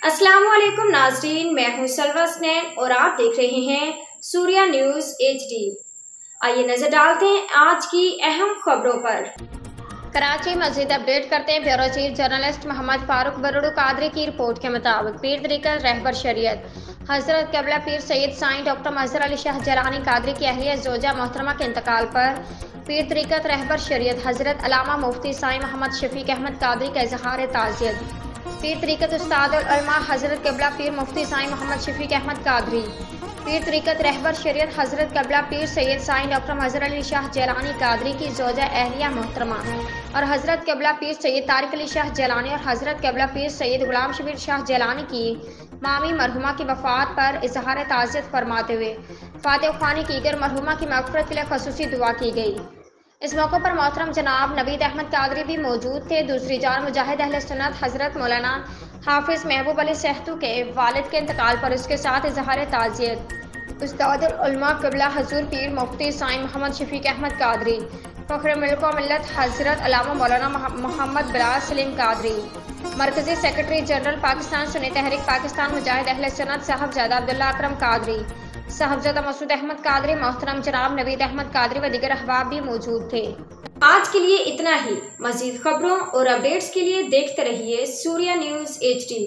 अस्सलाम वालेकुम नाज़रीन, मैं हूं सलवा स्नैन और आप देख रहे हैं सूर्या न्यूज़ HD। आइए नजर डालते हैं आज की अहम खबरों पर। कराची मजीद अपडेट करते हैं। Bureau chief journalist Mohammad Farooq बरुड़ू कादरी की रिपोर्ट के मुताबिक पीर तरीक़त रहबर शरीयत हज़रत क़िबला पीर सैयद साईं डॉक्टर मज़हर अली शाह जलानी कादरी की अहलिया ज़ोजा मोहतरमा के इंतकाल पर पीर तरीक़त रहबर शरीयत हज़रत अल्लामा मुफ्ती साईं मोहम्मद शफीक अहमद कादरी का इज़हार ताज़ियत। पीर तरीक़त उस्ताद उल-उलमा हज़रत क़िबला पीर मुफ्ती साईं मोहम्मद शफीक अहमद कादरी, पीर तरीक़त रहबर शरीयत हज़रत क़िबला पीर सैयद साईं डॉक्टर मज़हर अली शाह जलानी कादरी की ज़ोजा अहलिया मोहतरमा और हज़रत क़िबला पीर सैयद तारिक अली शाह जलानी और हज़रत क़िबला पीर सैयद गुलाम शबीर शाह जलानी की मामी मरहुमा की वफ़ात पर इज़हार ताज़ियत फरमाते हुए फातिहा ख़्वानी की गर मरहुमा की मग़फ़िरत के लिए ख़ुसूसी दुआ की गई। इस मौके पर मोहतरम जनाब नवीद अहमद कादरी भी मौजूद थे। दूसरी जान मुजाहिद अहले सुन्नत हज़रत मौलाना हाफिज़ महबूब अली सेहतू के वालिद के इंतकाल पर उसके साथ इज़हार ताज़ियत उस्ताद उल-उलमा क़िबला हज़ूर पीर मुफ्ती साईं मोहम्मद शफीक अहमद कादरी, फ़ख्र मुल्क व मिल्लत हज़रत अल्लामा मौलाना मोहम्मद बिलाल सलीम कादरी, मरकज़ी सेक्रेटरी जनरल पाकिस्तान सुन्नी तहरीक पाकिस्तान मुजाहिद अहले सुन्नत साहबजादा अब्दुल्ला अकरम कादरी, साहबजादा मसूद अहमद कादरी, मोहतरम जनाब नवीद अहमद कादरी व दीगर अहबाब भी मौजूद थे। आज के लिए इतना ही। मज़ीद खबरों और अपडेट्स के लिए देखते रहिए सूर्या न्यूज़ HD।